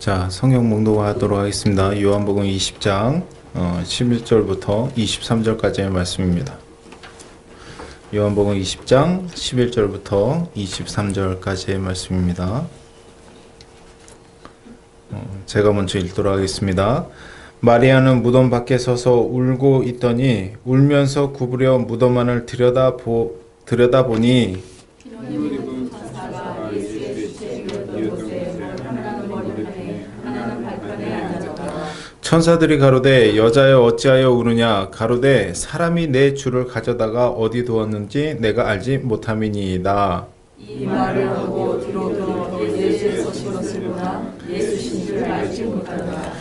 자, 성경 봉독하도록 하겠습니다. 요한복음 20장 11절부터 23절까지의 말씀입니다. 요한복음 20장 11절부터 23절까지의 말씀입니다. 제가 먼저 읽도록 하겠습니다. 마리아는 무덤 밖에 서서 울고 있더니 울면서 구부려 무덤 안을 들여다보니 천사들이 가로되 여자여 어찌하여 우느냐 가로되 사람이 내 주를 가져다가 어디 두었는지 내가 알지 못함이니이다. 이 말을 하고 뒤로 돌아 예수께서 실었으나 예수신 줄 알지 못하더라.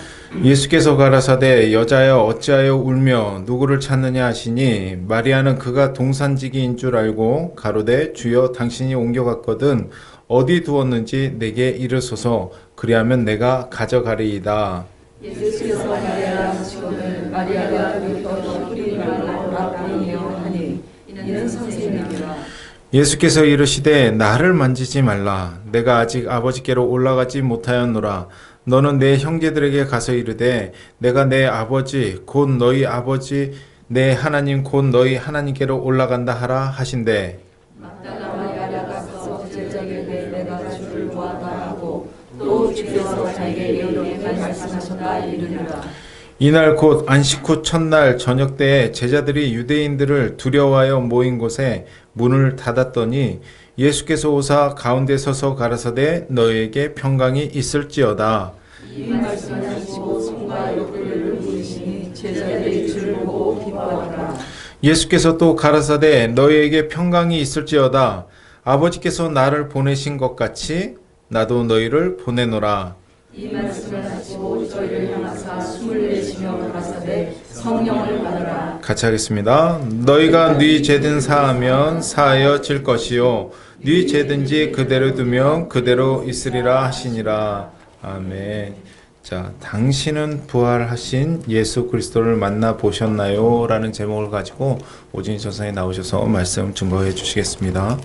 예수께서 가라사대 여자여 어찌하여 울며 누구를 찾느냐 하시니 마리아는 그가 동산지기인 줄 알고 가로되 주여 당신이 옮겨갔거든 어디 두었는지 내게 이르소서 그리하면 내가 가져가리이다. 예수께서 마리아라 하시거늘 마리아가 믿던 뿌리 말로 라비니여 하니 이는 선생님이라. 예수께서 이르시되 나를 만지지 말라 내가 아직 아버지께로 올라가지 못하였노라. 너는 내 형제들에게 가서 이르되 내가 내 아버지 곧 너희 아버지 내 하나님 곧 너희 하나님께로 올라간다 하라 하신대. 막달라 마리아가 가서 제자에게 내가 주를 보았다 하고 또 주께서 자기에게 이렇게 말씀하셨다 이르니라. 이날 곧 안식 후 첫날 저녁 때에 제자들이 유대인들을 두려워하여 모인 곳에 문을 닫았더니 예수께서 오사 가운데 서서 가라사대 너희에게 평강이 있을지어다. 이 말씀을 하시고 손과 옆구리를 부으시니 제자들이 주를 보고 기뻐하더라. 예수께서 또 가라사대 너희에게 평강이 있을지어다. 아버지께서 나를 보내신 것 같이 나도 너희를 보내노라. 이 말씀을 하시고 저희를 향하사 숨을 내쉬며 가라사대 성령을 받으라. 같이 하겠습니다. 너희가 네 죄든 사하면 사하여질 것이요 네 죄든지 그대로 두면 그대로 있으리라 하시니라. 아멘. 자, 당신은 부활하신 예수 그리스도를 만나 보셨나요? 라는 제목을 가지고 오진희 전사에 나오셔서 말씀 증거해 주시겠습니다.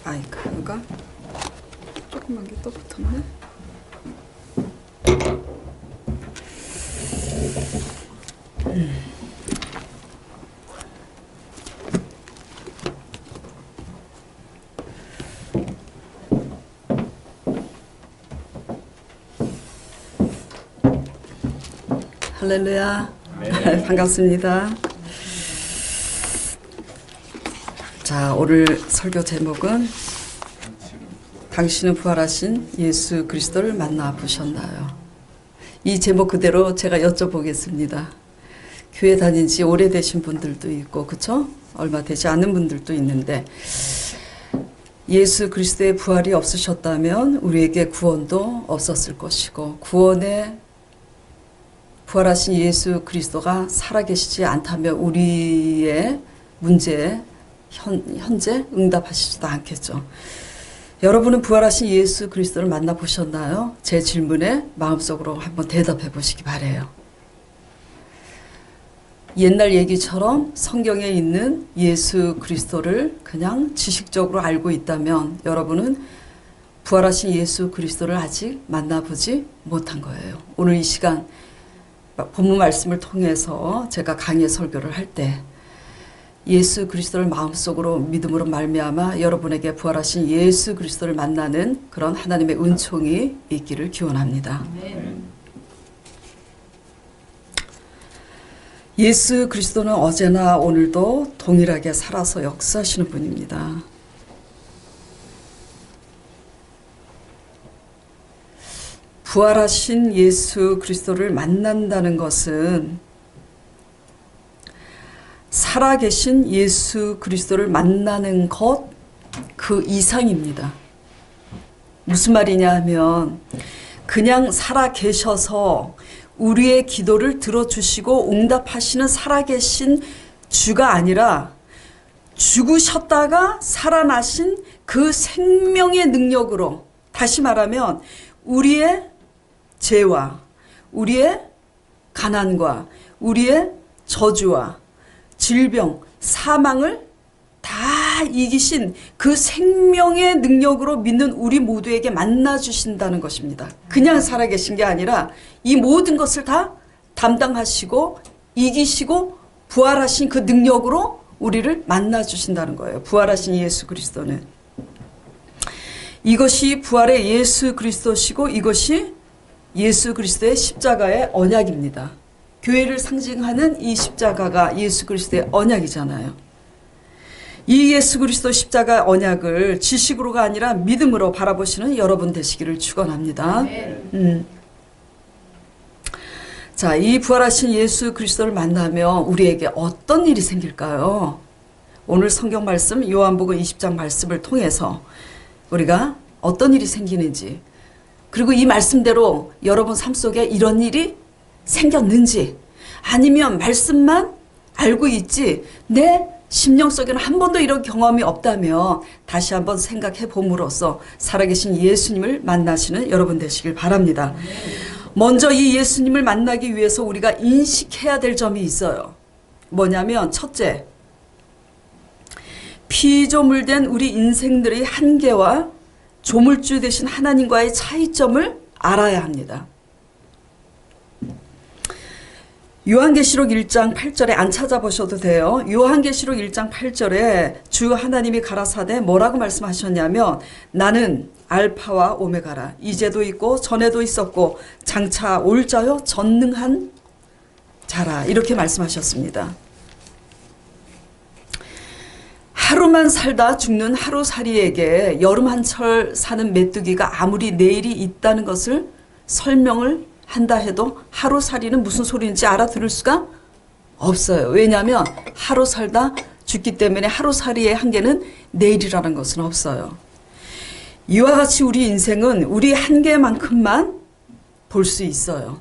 마이크가 조그만 게 또 붙었네. 할렐루야. 반갑습니다. 자, 오늘 설교 제목은 당신은 부활하신 예수 그리스도를 만나 보셨나요? 이 제목 그대로 제가 여쭤보겠습니다. 교회 다닌 지 오래되신 분들도 있고 그쵸? 얼마 되지 않은 분들도 있는데 예수 그리스도의 부활이 없으셨다면 우리에게 구원도 없었을 것이고 구원에 부활하신 예수 그리스도가 살아계시지 않다면 우리의 문제에 현재 응답하시지도 않겠죠. 여러분은 부활하신 예수 그리스도를 만나보셨나요? 제 질문에 마음속으로 한번 대답해 보시기 바래요. 옛날 얘기처럼 성경에 있는 예수 그리스도를 그냥 지식적으로 알고 있다면 여러분은 부활하신 예수 그리스도를 아직 만나보지 못한 거예요. 오늘 이 시간 본문 말씀을 통해서 제가 강의 설교를 할 때 예수 그리스도를 마음속으로 믿음으로 말미암아 여러분에게 부활하신 예수 그리스도를 만나는 그런 하나님의 은총이 있기를 기원합니다. 예수 그리스도는 어제나 오늘도 동일하게 살아서 역사하시는 분입니다. 부활하신 예수 그리스도를 만난다는 것은 살아계신 예수 그리스도를 만나는 것 그 이상입니다. 무슨 말이냐 하면 그냥 살아계셔서 우리의 기도를 들어주시고 응답하시는 살아계신 주가 아니라 죽으셨다가 살아나신 그 생명의 능력으로 다시 말하면 우리의 죄와 우리의 가난과 우리의 저주와 질병, 사망을 다 이기신 그 생명의 능력으로 믿는 우리 모두에게 만나 주신다는 것입니다. 그냥 살아계신 게 아니라 이 모든 것을 다 담당하시고 이기시고 부활하신 그 능력으로 우리를 만나 주신다는 거예요. 부활하신 예수 그리스도는. 이것이 부활의 예수 그리스도시고 이것이 예수 그리스도의 십자가의 언약입니다. 교회를 상징하는 이 십자가가 예수 그리스도의 언약이잖아요. 이 예수 그리스도 십자가 언약을 지식으로가 아니라 믿음으로 바라보시는 여러분 되시기를 축원합니다. 자, 이 부활하신 예수 그리스도를 만나면 우리에게 어떤 일이 생길까요? 오늘 성경 말씀 요한복음 20장 말씀을 통해서 우리가 어떤 일이 생기는지, 그리고 이 말씀대로 여러분 삶 속에 이런 일이 생겼는지, 아니면 말씀만 알고 있지 내 심령 속에는 한 번도 이런 경험이 없다면 다시 한번 생각해 봄으로써 살아계신 예수님을 만나시는 여러분 되시길 바랍니다. 먼저 이 예수님을 만나기 위해서 우리가 인식해야 될 점이 있어요. 뭐냐면 첫째, 피조물된 우리 인생들의 한계와 조물주 되신 하나님과의 차이점을 알아야 합니다. 요한계시록 1장 8절에 안 찾아보셔도 돼요. 요한계시록 1장 8절에 주 하나님이 가라사대 뭐라고 말씀하셨냐면 나는 알파와 오메가라. 이제도 있고 전에도 있었고 장차 올 자요 전능한 자라. 이렇게 말씀하셨습니다. 하루만 살다 죽는 하루살이에게 여름 한철 사는 메뚜기가 아무리 내일이 있다는 것을 설명을 한다 해도 하루살이는 무슨 소리인지 알아들을 수가 없어요. 왜냐하면 하루 살다 죽기 때문에 하루살이의 한계는 내일이라는 것은 없어요. 이와 같이 우리 인생은 우리 한계만큼만 볼 수 있어요.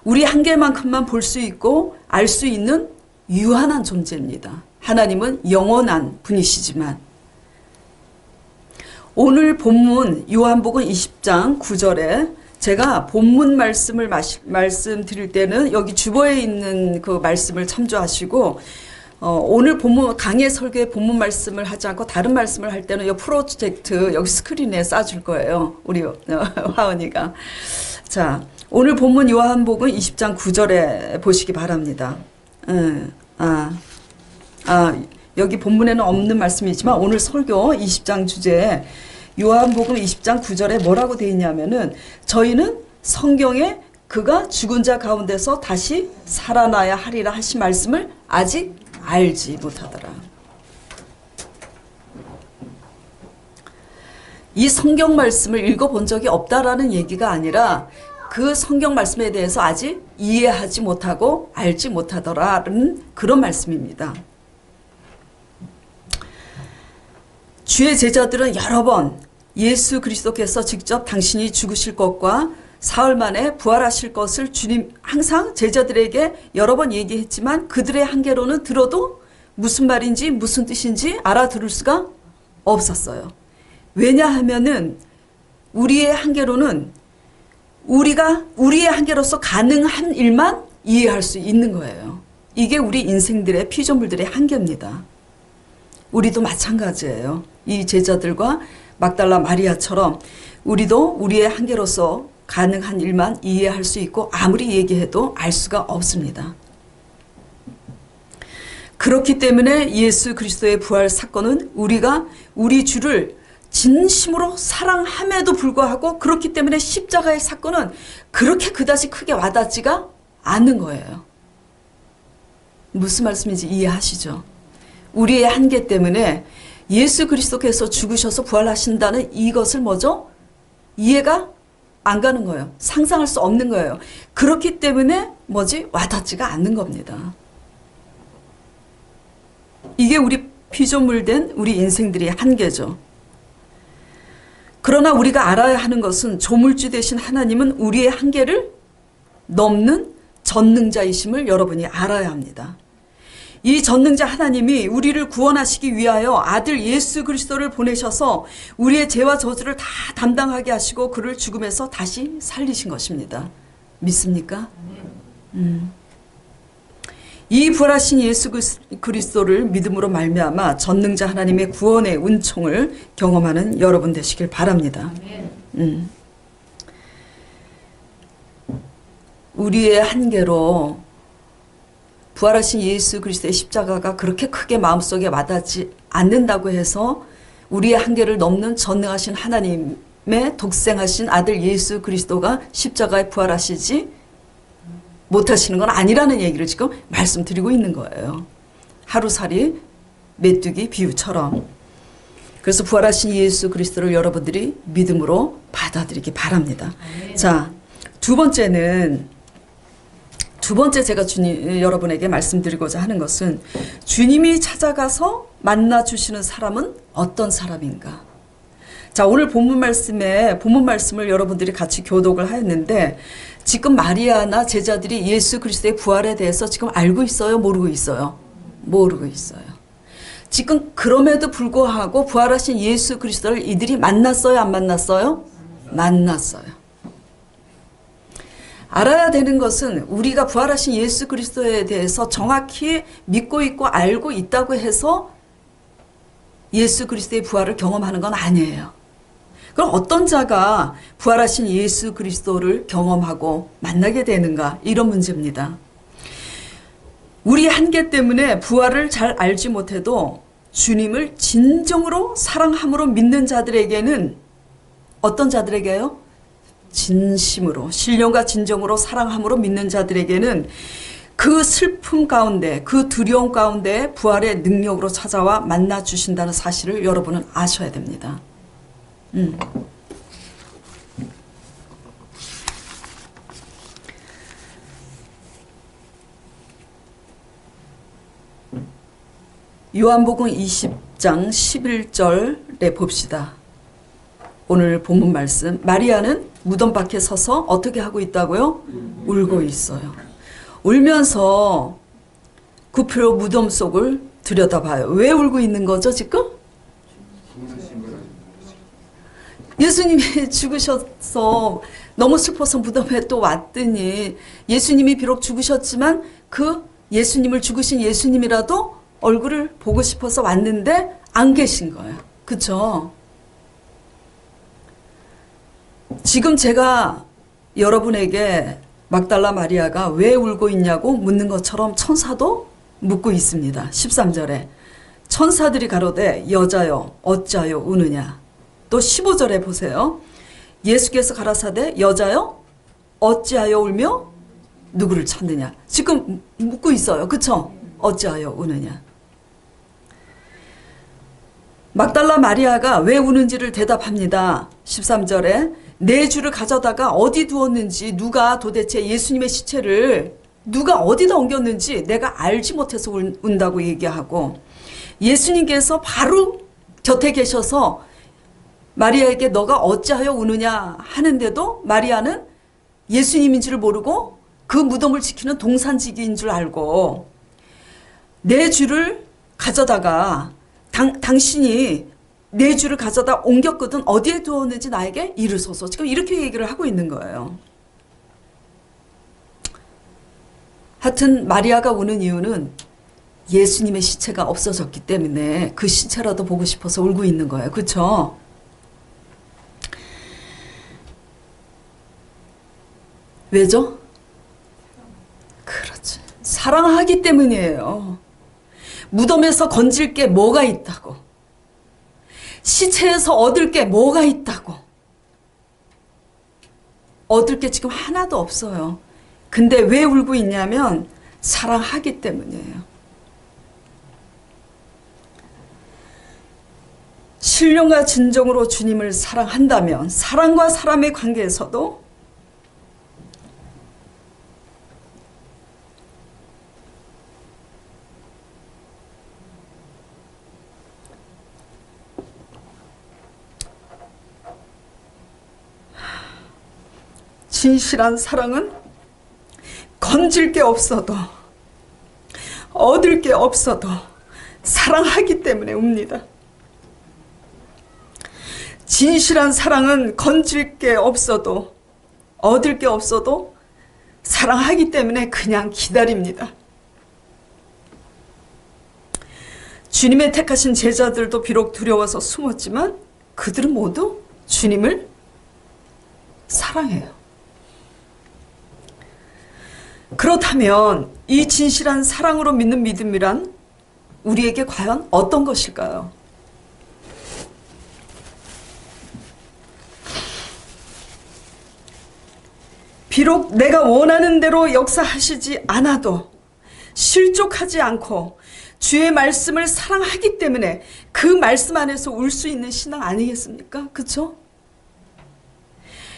우리 한계만큼만 볼 수 있고 알 수 있는 유한한 존재입니다. 하나님은 영원한 분이시지만 오늘 본문 요한복음 20장 9절에 제가 본문 말씀을 말씀드릴 때는 여기 주보에 있는 그 말씀을 참조하시고 오늘 본문 강의 설교의 본문 말씀을 하지 않고 다른 말씀을 할 때는 이 프로젝트 여기 스크린에 쏴줄 거예요. 우리 화은이가. 자, 오늘 본문 요한복음 20장 9절에 보시기 바랍니다. 여기 본문에는 없는 말씀이지만 오늘 설교 20장 주제에 요한복음 20장 9절에 뭐라고 되어 있냐면은 저희는 성경에 그가 죽은 자 가운데서 다시 살아나야 하리라 하신 말씀을 아직 알지 못하더라. 이 성경 말씀을 읽어본 적이 없다라는 얘기가 아니라 그 성경 말씀에 대해서 아직 이해하지 못하고 알지 못하더라는 그런 말씀입니다. 주의 제자들은 여러 번 예수 그리스도께서 직접 당신이 죽으실 것과 사흘 만에 부활하실 것을 주님 항상 제자들에게 여러 번 얘기했지만 그들의 한계로는 들어도 무슨 말인지 무슨 뜻인지 알아들을 수가 없었어요. 왜냐하면은 우리의 한계로는 우리의 한계로서 가능한 일만 이해할 수 있는 거예요. 이게 우리 인생들의 피조물들의 한계입니다. 우리도 마찬가지예요. 이 제자들과 막달라 마리아처럼 우리도 우리의 한계로서 가능한 일만 이해할 수 있고 아무리 얘기해도 알 수가 없습니다. 그렇기 때문에 예수 그리스도의 부활 사건은 우리가 우리 주를 진심으로 사랑함에도 불구하고 그렇기 때문에 십자가의 사건은 그렇게 그다지 크게 와닿지가 않는 거예요. 무슨 말씀인지 이해하시죠? 우리의 한계 때문에 예수 그리스도께서 죽으셔서 부활하신다는 이것을 뭐죠? 이해가 안 가는 거예요. 상상할 수 없는 거예요. 그렇기 때문에 와닿지가 않는 겁니다. 이게 우리 피조물된 우리 인생들의 한계죠. 그러나 우리가 알아야 하는 것은 조물주 되신 하나님은 우리의 한계를 넘는 전능자이심을 여러분이 알아야 합니다. 이 전능자 하나님이 우리를 구원하시기 위하여 아들 예수 그리스도를 보내셔서 우리의 죄와 저주를 다 담당하게 하시고 그를 죽음에서 다시 살리신 것입니다. 믿습니까? 이 부활하신 예수 그리스도를 믿음으로 말미암아 전능자 하나님의 구원의 은총을 경험하는 여러분 되시길 바랍니다. 우리의 한계로 부활하신 예수 그리스도의 십자가가 그렇게 크게 마음속에 와닿지 않는다고 해서 우리의 한계를 넘는 전능하신 하나님의 독생하신 아들 예수 그리스도가 십자가에 부활하시지 못하시는 건 아니라는 얘기를 지금 말씀드리고 있는 거예요. 하루살이 메뚜기 비유처럼. 그래서 부활하신 예수 그리스도를 여러분들이 믿음으로 받아들이기 바랍니다. 자, 두 번째 제가 여러분에게 말씀드리고자 하는 것은 주님이 찾아가서 만나주시는 사람은 어떤 사람인가? 자, 오늘 본문 말씀을 여러분들이 같이 교독을 하였는데 지금 마리아나 제자들이 예수 그리스도의 부활에 대해서 지금 알고 있어요? 모르고 있어요? 모르고 있어요. 지금 그럼에도 불구하고 부활하신 예수 그리스도를 이들이 만났어요? 안 만났어요? 만났어요. 알아야 되는 것은 우리가 부활하신 예수 그리스도에 대해서 정확히 믿고 있고 알고 있다고 해서 예수 그리스도의 부활을 경험하는 건 아니에요. 그럼 어떤 자가 부활하신 예수 그리스도를 경험하고 만나게 되는가? 이런 문제입니다. 우리 한계 때문에 부활을 잘 알지 못해도 주님을 진정으로 사랑함으로 믿는 자들에게는 어떤 자들에게요? 진심으로, 신령과 진정으로 사랑함으로 믿는 자들에게는 그 슬픔 가운데, 그 두려움 가운데 부활의 능력으로 찾아와 만나 주신다는 사실을 여러분은 아셔야 됩니다. 요한복음 20장 11절에 봅시다. 오늘 본문 말씀. 마리아는 무덤 밖에 서서 어떻게 하고 있다고요? 울고 있어요. 울면서 구피로 무덤 속을 들여다봐요. 왜 울고 있는 거죠 지금? 예수님이 죽으셔서 너무 슬퍼서 무덤에 또 왔더니 예수님이 비록 죽으셨지만 그 예수님을 죽으신 예수님이라도 얼굴을 보고 싶어서 왔는데 안 계신 거예요. 그쵸? 지금 제가 여러분에게 막달라 마리아가 왜 울고 있냐고 묻는 것처럼 천사도 묻고 있습니다. 13절에 천사들이 가로되 여자여 어찌하여 우느냐. 또 15절에 보세요. 예수께서 가라사대 여자여 어찌하여 울며 누구를 찾느냐. 지금 묻고 있어요. 그쵸? 어찌하여 우느냐. 막달라 마리아가 왜 우는지를 대답합니다. 13절에 내 주를 가져다가 어디 두었는지, 누가 도대체 예수님의 시체를 누가 어디다 옮겼는지 내가 알지 못해서 운다고 얘기하고, 예수님께서 바로 곁에 계셔서 마리아에게 너가 어찌하여 우느냐 하는데도 마리아는 예수님인 줄 모르고 그 무덤을 지키는 동산지기인 줄 알고, 내 주를 가져다가 당신이 내 주를 가져다 옮겼거든 어디에 두었는지 나에게 이르소서. 지금 이렇게 얘기를 하고 있는 거예요. 하여튼 마리아가 우는 이유는 예수님의 시체가 없어졌기 때문에 그 시체라도 보고 싶어서 울고 있는 거예요. 그렇죠? 왜죠? 그렇지. 사랑하기 때문이에요. 무덤에서 건질 게 뭐가 있다고. 시체에서 얻을 게 뭐가 있다고. 얻을 게 지금 하나도 없어요. 근데 왜 울고 있냐면 사랑하기 때문이에요. 신령과 진정으로 주님을 사랑한다면 사랑과 사람의 관계에서도 진실한 사랑은 건질 게 없어도 얻을 게 없어도 사랑하기 때문에 웁니다. 진실한 사랑은 건질 게 없어도 얻을 게 없어도 사랑하기 때문에 그냥 기다립니다. 주님의 택하신 제자들도 비록 두려워서 숨었지만 그들은 모두 주님을 사랑해요. 그렇다면 이 진실한 사랑으로 믿는 믿음이란 우리에게 과연 어떤 것일까요? 비록 내가 원하는 대로 역사하시지 않아도 실족하지 않고 주의 말씀을 사랑하기 때문에 그 말씀 안에서 울 수 있는 신앙 아니겠습니까? 그렇죠?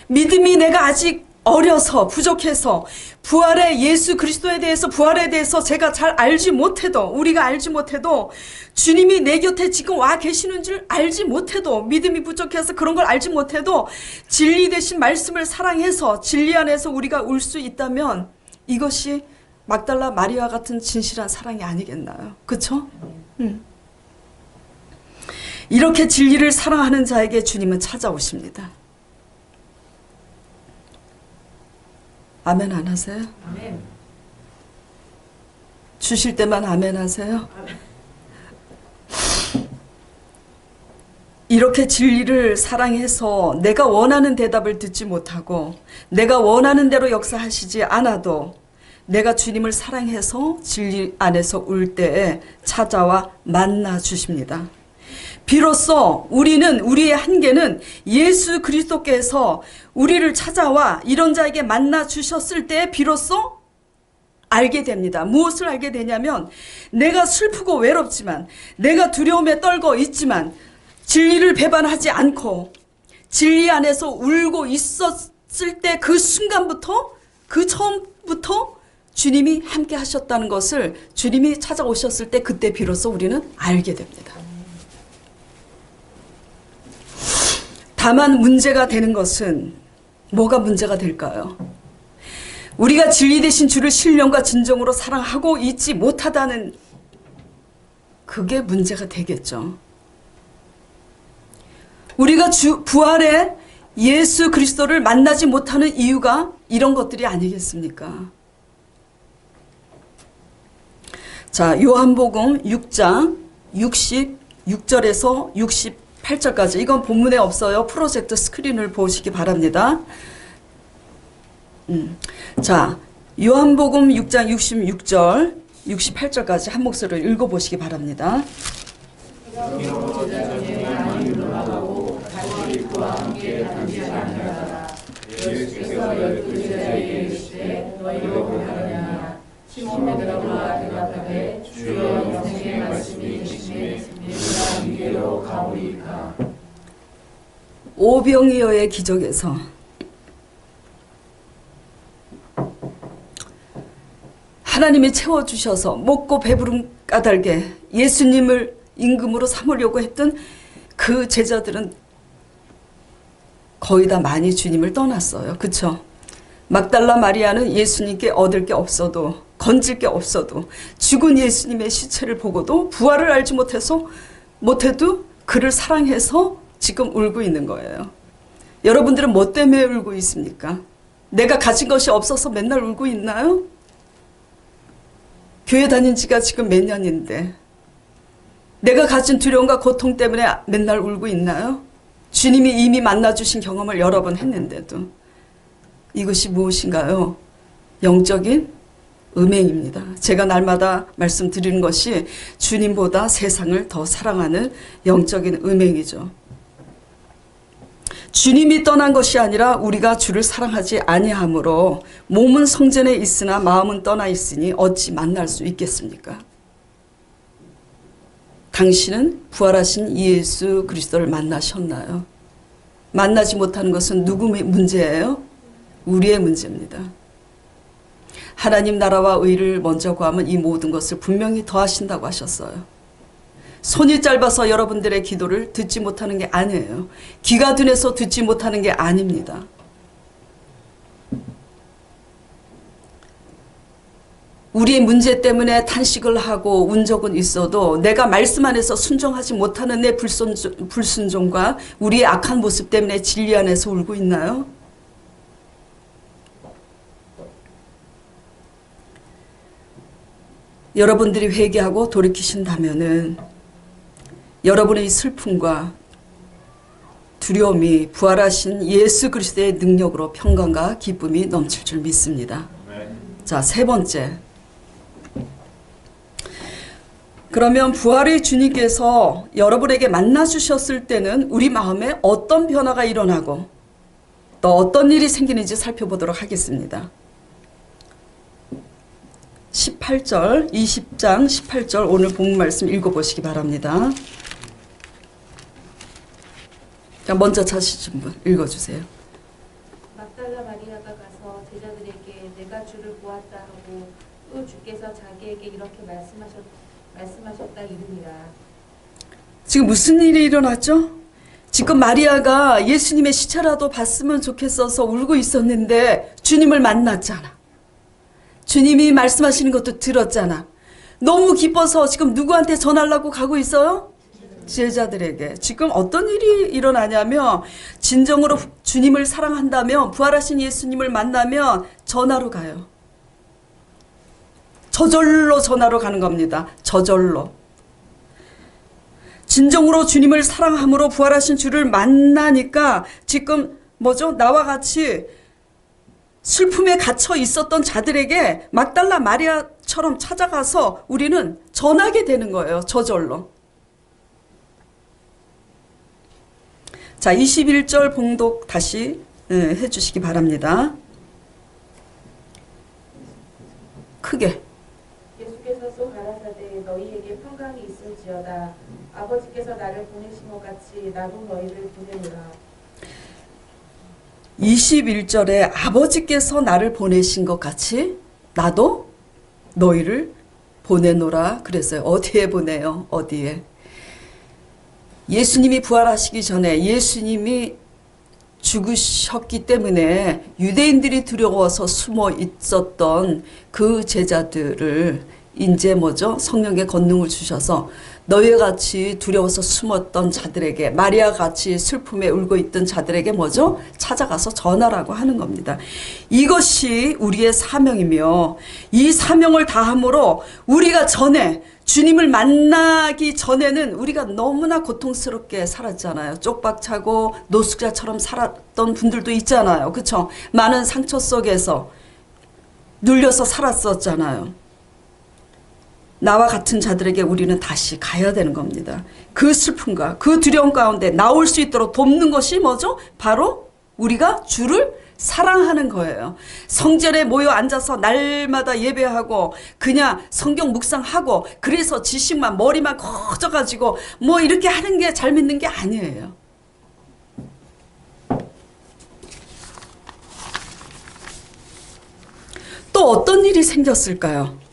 믿음이 내가 아직 어려서 부족해서 부활의 예수 그리스도에 대해서 부활에 대해서 제가 잘 알지 못해도 우리가 알지 못해도 주님이 내 곁에 지금 와 계시는 줄 알지 못해도 믿음이 부족해서 그런 걸 알지 못해도 진리 되신 말씀을 사랑해서 진리 안에서 우리가 울 수 있다면 이것이 막달라 마리아 같은 진실한 사랑이 아니겠나요? 그렇죠? 이렇게 진리를 사랑하는 자에게 주님은 찾아오십니다. 아멘 안 하세요? 아멘. 주실 때만 아멘 하세요? 이렇게 진리를 사랑해서 내가 원하는 대답을 듣지 못하고 내가 원하는 대로 역사하시지 않아도 내가 주님을 사랑해서 진리 안에서 울 때에 찾아와 만나 주십니다. 비로소 우리는 우리의 한계는 예수 그리스도께서 우리를 찾아와 이런 자에게 만나 주셨을 때 비로소 알게 됩니다. 무엇을 알게 되냐면 내가 슬프고 외롭지만 내가 두려움에 떨고 있지만 진리를 배반하지 않고 진리 안에서 울고 있었을 때 그 순간부터 그 처음부터 주님이 함께 하셨다는 것을 주님이 찾아오셨을 때 그때 비로소 우리는 알게 됩니다. 다만 문제가 되는 것은 뭐가 문제가 될까요? 우리가 진리 되신 주를 신령과 진정으로 사랑하고 있지 못하다는 그게 문제가 되겠죠. 우리가 부활의 예수 그리스도를 만나지 못하는 이유가 이런 것들이 아니겠습니까? 자, 요한복음 6장 66절에서 68절까지 이건 본문에 없어요. 프로젝트 스크린을 보시기 바랍니다. 자, 요한복음 6장 66절 68절까지 한 목소리를 읽어보시기 바랍니다. 예수께서 열두 제자에게 이르시되 너희로 가느냐 시몬 베드로가 대답하되 주여 영생의 말씀이 계시매 우리가 이리로 가오리이까. 오병이어의 기적에서 하나님이 채워주셔서 먹고 배부름 까닭에 예수님을 임금으로 삼으려고 했던 그 제자들은 거의 다 많이 주님을 떠났어요. 그쵸? 막달라 마리아는 예수님께 얻을 게 없어도 건질 게 없어도 죽은 예수님의 시체를 보고도 부활을 알지 못해도 그를 사랑해서 지금 울고 있는 거예요. 여러분들은 뭐 때문에 울고 있습니까? 내가 가진 것이 없어서 맨날 울고 있나요? 교회 다닌 지가 지금 몇 년인데 내가 가진 두려움과 고통 때문에 맨날 울고 있나요? 주님이 이미 만나주신 경험을 여러 번 했는데도 이것이 무엇인가요? 영적인 음행입니다. 제가 날마다 말씀드리는 것이 주님보다 세상을 더 사랑하는 영적인 음행이죠. 주님이 떠난 것이 아니라 우리가 주를 사랑하지 아니하므로 몸은 성전에 있으나 마음은 떠나 있으니 어찌 만날 수 있겠습니까? 당신은 부활하신 예수 그리스도를 만나셨나요? 만나지 못하는 것은 누구의 문제예요? 우리의 문제입니다. 하나님 나라와 의를 먼저 구하면 이 모든 것을 분명히 더하신다고 하셨어요. 손이 짧아서 여러분들의 기도를 듣지 못하는 게 아니에요. 귀가 둔해서 듣지 못하는 게 아닙니다. 우리의 문제 때문에 탄식을 하고 운 적은 있어도 내가 말씀 안에서 순종하지 못하는 내 불순종과 우리의 악한 모습 때문에 진리 안에서 울고 있나요? 여러분들이 회개하고 돌이키신다면은 여러분의 슬픔과 두려움이 부활하신 예수 그리스도의 능력으로 평강과 기쁨이 넘칠 줄 믿습니다. 자, 세 번째. 그러면 부활의 주님께서 여러분에게 만나 주셨을 때는 우리 마음에 어떤 변화가 일어나고 또 어떤 일이 생기는지 살펴보도록 하겠습니다. 18절, 20장 18절 오늘 본문 말씀 읽어보시기 바랍니다. 자, 먼저 찾으신 분 읽어주세요. 막달라 마리아가 가서 제자들에게 내가 주를 보았다 하고 또 주께서 자기에게 이렇게 말씀하셨다 이르니라. 지금 무슨 일이 일어났죠? 지금 마리아가 예수님의 시체라도 봤으면 좋겠어서 울고 있었는데 주님을 만났잖아. 주님이 말씀하시는 것도 들었잖아. 너무 기뻐서 지금 누구한테 전하려고 가고 있어요? 제자들에게. 지금 어떤 일이 일어나냐면 진정으로 주님을 사랑한다면 부활하신 예수님을 만나면 전하러 가요. 저절로 전하러 가는 겁니다. 저절로. 진정으로 주님을 사랑함으로 부활하신 주를 만나니까 지금 뭐죠? 나와 같이 슬픔에 갇혀 있었던 자들에게 막달라 마리아처럼 찾아가서 우리는 전하게 되는 거예요. 저절로. 자, 21절 봉독 다시 해주시기 바랍니다. 크게. 예수께서 또 가라사대 너희에게 평강이 있을지어다. 아버지께서 나를 보내신 것 같이 나도 너희를 보내노라. 21절에 아버지께서 나를 보내신 것 같이 나도 너희를 보내노라 그랬어요. 어디에 보내요? 어디에? 예수님이 부활하시기 전에 예수님이 죽으셨기 때문에 유대인들이 두려워서 숨어 있었던 그 제자들을 이제 뭐죠? 성령의 권능을 주셔서 너희와 같이 두려워서 숨었던 자들에게, 마리아 같이 슬픔에 울고 있던 자들에게 뭐죠? 찾아가서 전하라고 하는 겁니다. 이것이 우리의 사명이며 이 사명을 다함으로 우리가 전에 주님을 만나기 전에는 우리가 너무나 고통스럽게 살았잖아요. 쪽박차고 노숙자처럼 살았던 분들도 있잖아요. 그렇죠? 많은 상처 속에서 눌려서 살았었잖아요. 나와 같은 자들에게 우리는 다시 가야 되는 겁니다. 그 슬픔과 그 두려움 가운데 나올 수 있도록 돕는 것이 뭐죠? 바로 우리가 주를 사랑하는 거예요. 성전에 모여 앉아서 날마다 예배하고 그냥 성경 묵상하고 그래서 지식만 머리만 커져가지고 뭐 이렇게 하는 게 잘 믿는 게 아니에요. 또 어떤 일이 생겼을까요?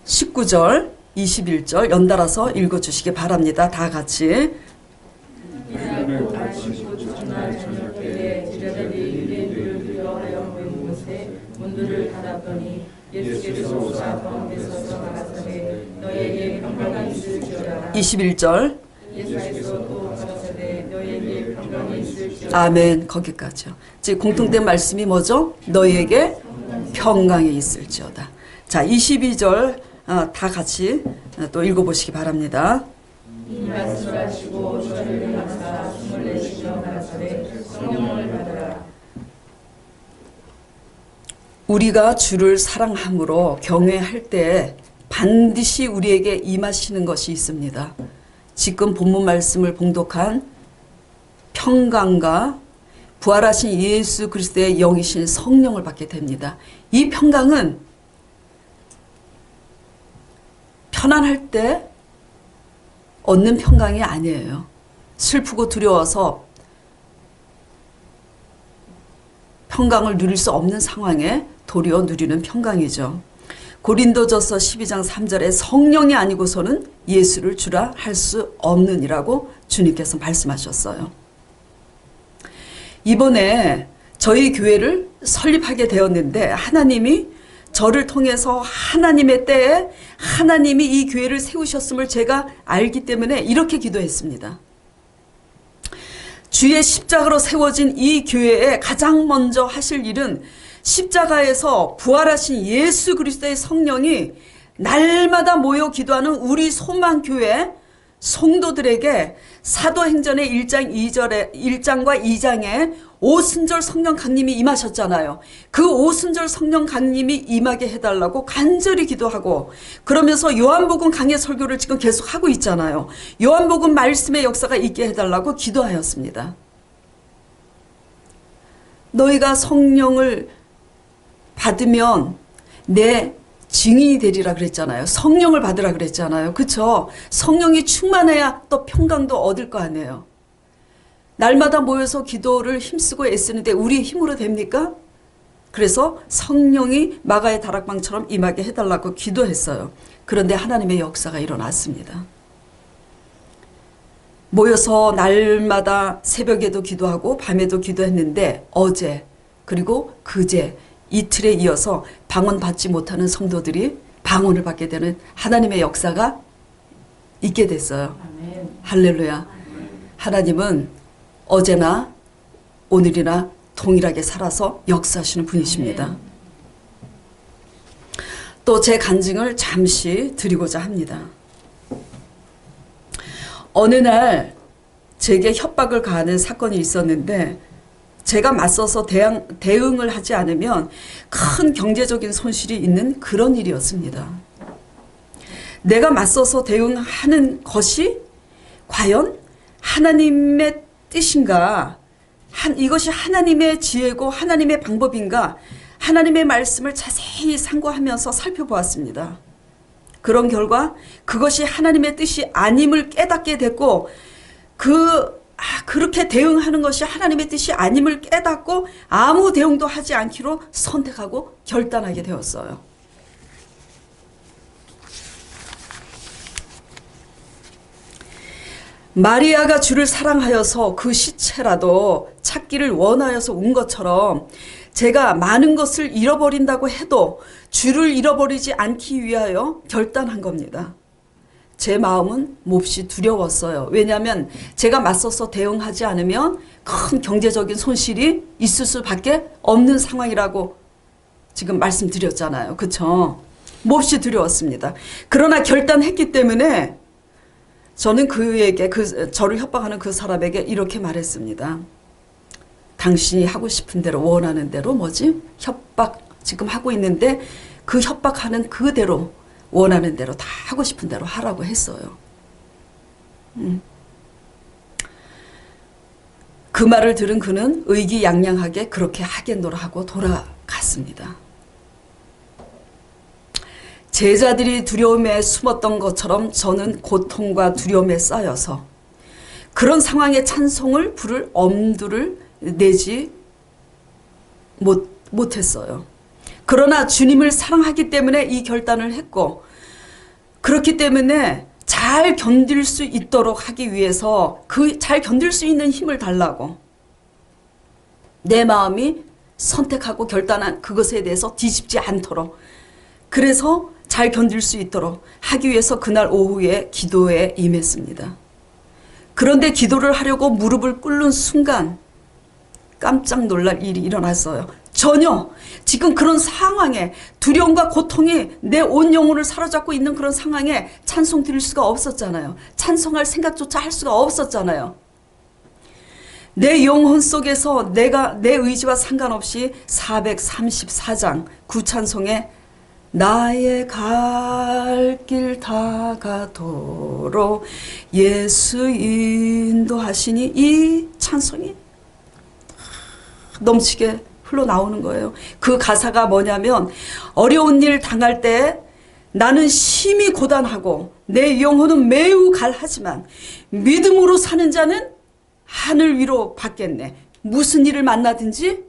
19절, 21절 연달아서 읽어주시기 바랍니다. 다 같이. 문들을 닫았더니 예수께서 오사 가운데 서서 가라사대 너희에게 평강이 있을지어다. 21절. 예수께서 또 가라사대 너희에게 평강이 있을지어다. 아멘. 거기까지요. 즉 공통된 말씀이 뭐죠? 너희에게 평강이 있을지어다. 자, 22절 다 같이 또 읽어보시기 바랍니다. 이 말씀을 하시고 저희를 하사 숨을 내쉬며 가라사대 성령을 받으라. 우리가 주를 사랑함으로 경외할 때 반드시 우리에게 임하시는 것이 있습니다. 지금 본문 말씀을 봉독한 평강과 부활하신 예수 그리스도의 영이신 성령을 받게 됩니다. 이 평강은 편안할 때 얻는 평강이 아니에요. 슬프고 두려워서 평강을 누릴 수 없는 상황에 도리어 누리는 평강이죠. 고린도전서 12장 3절에 성령이 아니고서는 예수를 주라 할 수 없느니라고 주님께서 말씀하셨어요. 이번에 저희 교회를 설립하게 되었는데 하나님이 저를 통해서 하나님의 때에 하나님이 이 교회를 세우셨음을 제가 알기 때문에 이렇게 기도했습니다. 주의 십자가로 세워진 이 교회에 가장 먼저 하실 일은 십자가에서 부활하신 예수 그리스도의 성령이 날마다 모여 기도하는 우리 소망교회 성도들에게 사도행전의 1장과 2장에 오순절 성령 강림이 임하셨잖아요. 그 오순절 성령 강림이 임하게 해달라고 간절히 기도하고, 그러면서 요한복음 강해 설교를 지금 계속 하고 있잖아요. 요한복음 말씀의 역사가 있게 해달라고 기도하였습니다. 너희가 성령을 받으면 내 증인이 되리라 그랬잖아요. 성령을 받으라 그랬잖아요. 그쵸? 성령이 충만해야 또 평강도 얻을 거 아니에요. 날마다 모여서 기도를 힘쓰고 애쓰는데 우리 힘으로 됩니까? 그래서 성령이 마가의 다락방처럼 임하게 해달라고 기도했어요. 그런데 하나님의 역사가 일어났습니다. 모여서 날마다 새벽에도 기도하고 밤에도 기도했는데 어제 그리고 그제 이틀에 이어서 방언받지 못하는 성도들이 방언을 받게 되는 하나님의 역사가 있게 됐어요. 할렐루야. 하나님은 어제나 오늘이나 동일하게 살아서 역사하시는 분이십니다. 또 제 간증을 잠시 드리고자 합니다. 어느 날 제게 협박을 가하는 사건이 있었는데 제가 맞서서 대응을 하지 않으면 큰 경제적인 손실이 있는 그런 일이었습니다. 내가 맞서서 대응하는 것이 과연 하나님의 뜻인가? 이것이 하나님의 지혜고 하나님의 방법인가? 하나님의 말씀을 자세히 상고하면서 살펴보았습니다. 그런 결과 그것이 하나님의 뜻이 아님을 깨닫게 됐고, 그렇게 대응하는 것이 하나님의 뜻이 아님을 깨닫고 아무 대응도 하지 않기로 선택하고 결단하게 되었어요. 마리아가 주를 사랑하여서 그 시체라도 찾기를 원하여서 온 것처럼 제가 많은 것을 잃어버린다고 해도 주를 잃어버리지 않기 위하여 결단한 겁니다. 제 마음은 몹시 두려웠어요. 왜냐하면 제가 맞서서 대응하지 않으면 큰 경제적인 손실이 있을 수밖에 없는 상황이라고 지금 말씀드렸잖아요. 그렇죠? 몹시 두려웠습니다. 그러나 결단했기 때문에 저는 그에게 저를 협박하는 그 사람에게 이렇게 말했습니다. 당신이 하고 싶은 대로 원하는 대로 협박 지금 하고 있는데 그 협박하는 그대로 원하는 대로 다 하고 싶은 대로 하라고 했어요. 그 말을 들은 그는 의기양양하게 그렇게 하겠노라 하고 돌아갔습니다. 제자들이 두려움에 숨었던 것처럼 저는 고통과 두려움에 쌓여서 그런 상황에 찬송을 부를 엄두를 내지 못했어요. 그러나 주님을 사랑하기 때문에 이 결단을 했고, 그렇기 때문에 잘 견딜 수 있도록 하기 위해서 잘 견딜 수 있는 힘을 달라고 내 마음이 선택하고 결단한 그것에 대해서 뒤집지 않도록, 그래서 잘 견딜 수 있도록 하기 위해서 그날 오후에 기도에 임했습니다. 그런데 기도를 하려고 무릎을 꿇는 순간 깜짝 놀랄 일이 일어났어요. 전혀 지금 그런 상황에 두려움과 고통이 내 온 영혼을 사로잡고 있는 그런 상황에 찬송 드릴 수가 없었잖아요. 찬송할 생각조차 할 수가 없었잖아요. 내 영혼 속에서 내 의지와 상관없이 434장 구찬송에 나의 갈 길 다가도록 예수 인도하시니, 이 찬송이 넘치게 흘러나오는 거예요. 그 가사가 뭐냐면, 어려운 일 당할 때 나는 심히 고단하고 내 영혼은 매우 갈하지만 믿음으로 사는 자는 하늘 위로 받겠네. 무슨 일을 만나든지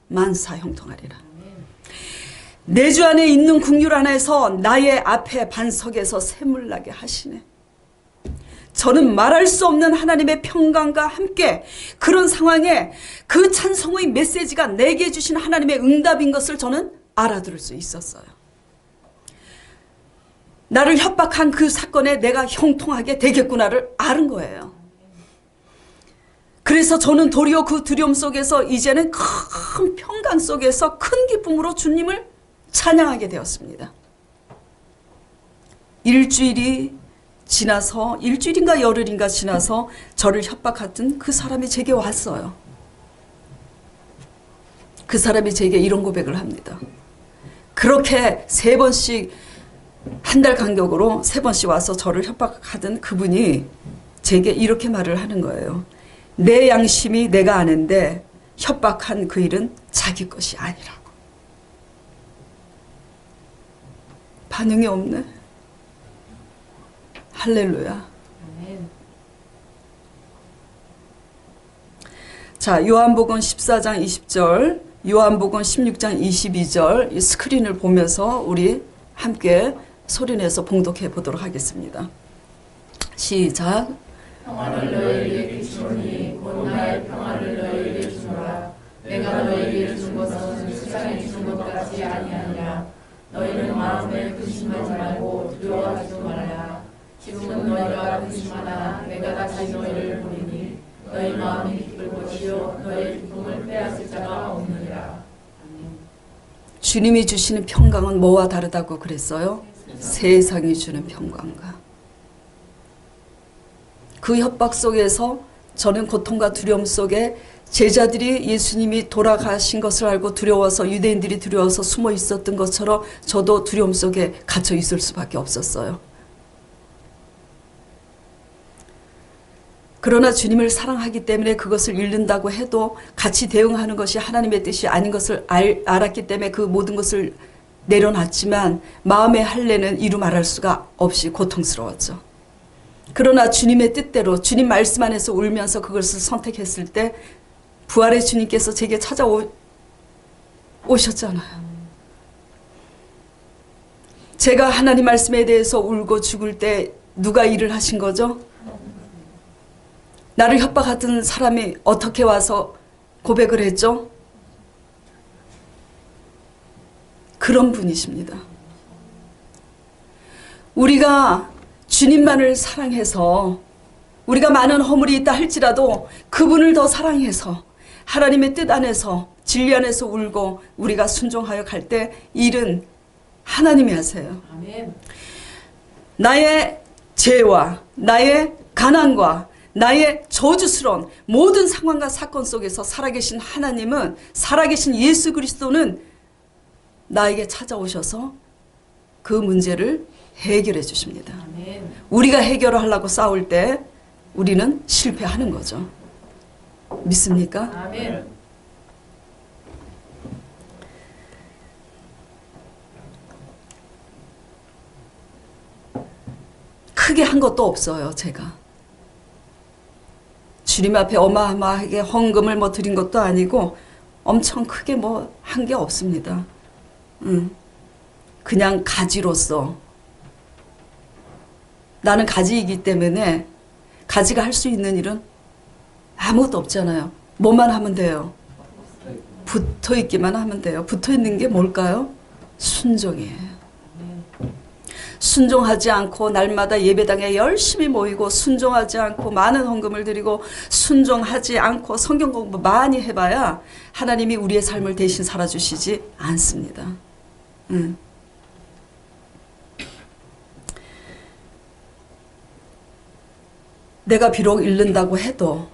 만사 형통하리라. 내 주 안에 있는 국률 안에서 나의 앞에 반석에서 샘물나게 하시네. 저는 말할 수 없는 하나님의 평강과 함께 그런 상황에 그 찬송의 메시지가 내게 주신 하나님의 응답인 것을 저는 알아들을 수 있었어요. 나를 협박한 그 사건에 내가 형통하게 되겠구나를 아는 거예요. 그래서 저는 도리어 그 두려움 속에서 이제는 큰 평강 속에서 큰 기쁨으로 주님을 찬양하게 되었습니다. 일주일이 지나서 일주일인가 열흘인가 지나서 저를 협박하던 그 사람이 제게 왔어요. 그 사람이 제게 이런 고백을 합니다. 그렇게 3번씩 한 달 간격으로 3번씩 와서 저를 협박하던 그분이 제게 이렇게 말을 하는 거예요. 내 양심이 내가 아는데 협박한 그 일은 자기 것이 아니라고. 반응이 없네. 할렐루야. 자, 요한복음 14장 20절, 요한복음 16장 22절 이 스크린을 보면서 우리 함께 소리내서 봉독해 보도록 하겠습니다. 시작. 평화를 너희에게 주노니 곧 나의 평화를 너희에게 주노라. 내가 너희에게 준 것은 세상이 준 것 같지 아니하냐. 너희는 마음에 근심하지 말고 두려워하지도 말라. 지금은 너희가 근심하나 내가 다시 너희를 보리니 너희 마음이 기쁠 것이요 너희 기쁨을 빼앗을 자가 없느니라. 주님이 주시는 평강은 뭐와 다르다고 그랬어요? 세상이 주는 평강과. 그 협박 속에서 저는 고통과 두려움 속에 제자들이 예수님이 돌아가신 것을 알고 두려워서 유대인들이 두려워서 숨어 있었던 것처럼 저도 두려움 속에 갇혀 있을 수밖에 없었어요. 그러나 주님을 사랑하기 때문에 그것을 잃는다고 해도 같이 대응하는 것이 하나님의 뜻이 아닌 것을 알았기 때문에 그 모든 것을 내려놨지만 마음의 할례는 이루 말할 수가 없이 고통스러웠죠. 그러나 주님의 뜻대로 주님 말씀 안에서 울면서 그것을 선택했을 때 부활의 주님께서 제게 찾아오셨잖아요. 제가 하나님 말씀에 대해서 울고 죽을 때 누가 일을 하신 거죠? 나를 협박하던 사람이 어떻게 와서 고백을 했죠? 그런 분이십니다. 우리가 주님만을 사랑해서 우리가 많은 허물이 있다 할지라도 그분을 더 사랑해서 하나님의 뜻 안에서 진리 안에서 울고 우리가 순종하여 갈 때 일은 하나님이 하세요. 아멘. 나의 죄와 나의 가난과 나의 저주스러운 모든 상황과 사건 속에서 살아계신 하나님은 살아계신 예수 그리스도는 나에게 찾아오셔서 그 문제를 해결해 주십니다. 아멘. 우리가 해결을 하려고 싸울 때 우리는 실패하는 거죠. 믿습니까? 아멘. 크게 한 것도 없어요, 제가. 주님 앞에 어마어마하게 헌금을 뭐 드린 것도 아니고 엄청 크게 뭐 한 게 없습니다. 그냥 가지로서 나는 가지이기 때문에 가지가 할 수 있는 일은 아무것도 없잖아요. 뭐만 하면 돼요? 붙어 있기만 하면 돼요. 붙어 있는 게 뭘까요? 순종이에요. 순종하지 않고 날마다 예배당에 열심히 모이고 순종하지 않고 많은 헌금을 드리고 순종하지 않고 성경 공부 많이 해봐야 하나님이 우리의 삶을 대신 살아주시지 않습니다. 내가 비록 잃는다고 해도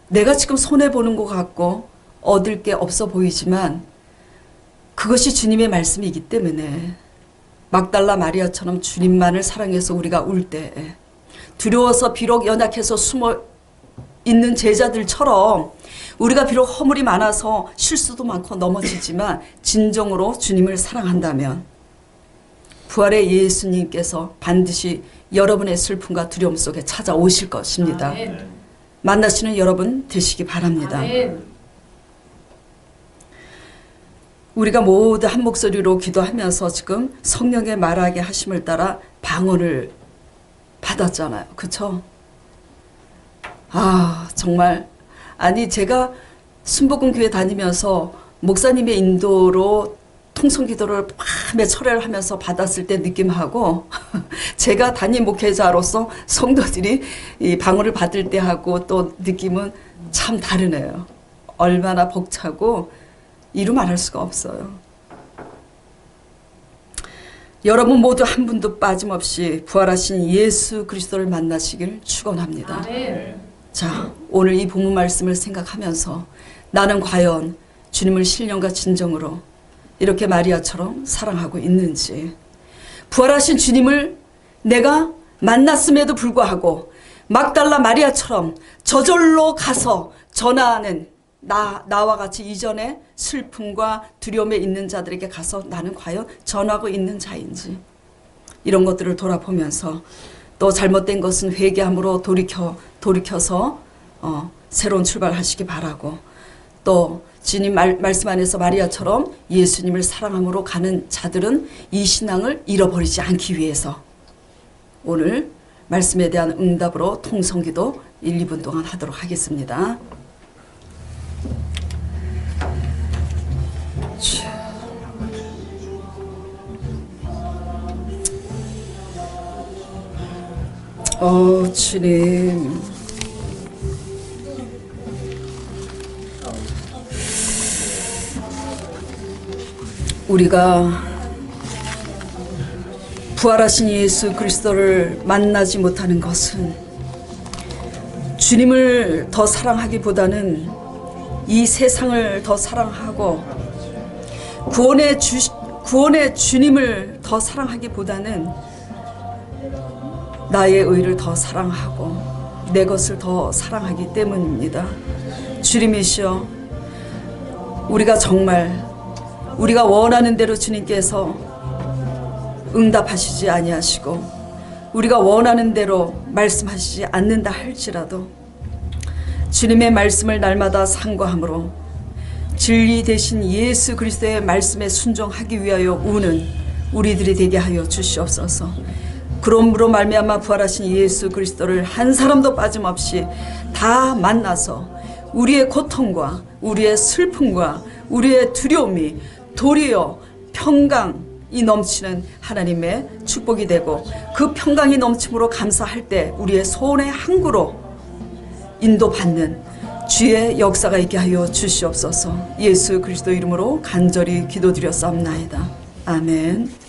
내가 지금 손해보는 것 같고 얻을 게 없어 보이지만 그것이 주님의 말씀이기 때문에 막달라 마리아처럼 주님만을 사랑해서 우리가 울 때 두려워서 비록 연약해서 숨어 있는 제자들처럼 우리가 비록 허물이 많아서 실수도 많고 넘어지지만 진정으로 주님을 사랑한다면 부활의 예수님께서 반드시 여러분의 슬픔과 두려움 속에 찾아오실 것입니다. 아멘. 만나시는 여러분 되시기 바랍니다. 아멘. 우리가 모두 한 목소리로 기도하면서 지금 성령의 말하게 하심을 따라 방언을 받았잖아요. 그렇죠? 아, 정말 아니 제가 순복음 교회 다니면서 목사님의 인도로 통성기도를 밤에 철회를 하면서 받았을 때 느낌하고 제가 담임 목회자로서 성도들이 이 방언을 받을 때 하고 또 느낌은 참 다르네요. 얼마나 벅차고 이루 말할 수가 없어요. 여러분 모두 한 분도 빠짐없이 부활하신 예수 그리스도를 만나시길 축원합니다. 아멘. 자, 오늘 이 본문 말씀을 생각하면서 나는 과연 주님을 신령과 진정으로 이렇게 마리아처럼 사랑하고 있는지, 부활하신 주님을 내가 만났음에도 불구하고 막달라 마리아처럼 저절로 가서 전하는 나와 같이 이전에 슬픔과 두려움에 있는 자들에게 가서 나는 과연 전하고 있는 자인지, 이런 것들을 돌아보면서 또 잘못된 것은 회개함으로 돌이켜서 새로운 출발하시기 바라고, 또 주님 말씀 안에서 마리아처럼 예수님을 사랑함으로 가는 자들은 이 신앙을 잃어버리지 않기 위해서 오늘 말씀에 대한 응답으로 통성기도 1, 2분 동안 하도록 하겠습니다. 주님, 우리가 부활하신 예수 그리스도를 만나지 못하는 것은 주님을 더 사랑하기보다는 이 세상을 더 사랑하고 구원의 주님을 더 사랑하기보다는 나의 의를 더 사랑하고 내 것을 더 사랑하기 때문입니다. 주님이시여, 우리가 정말 우리가 원하는 대로 주님께서 응답하시지 아니하시고 우리가 원하는 대로 말씀하시지 않는다 할지라도 주님의 말씀을 날마다 상고함으로 진리 되신 예수 그리스도의 말씀에 순종하기 위하여 우는 우리들이 되게 하여 주시옵소서. 그러므로 말미암아 부활하신 예수 그리스도를 한 사람도 빠짐없이 다 만나서 우리의 고통과 우리의 슬픔과 우리의 두려움이 도리어 평강이 넘치는 하나님의 축복이 되고, 그 평강이 넘침으로 감사할 때 우리의 소원의 항구로 인도받는 주의 역사가 있게 하여 주시옵소서. 예수 그리스도 이름으로 간절히 기도드렸사옵나이다. 아멘.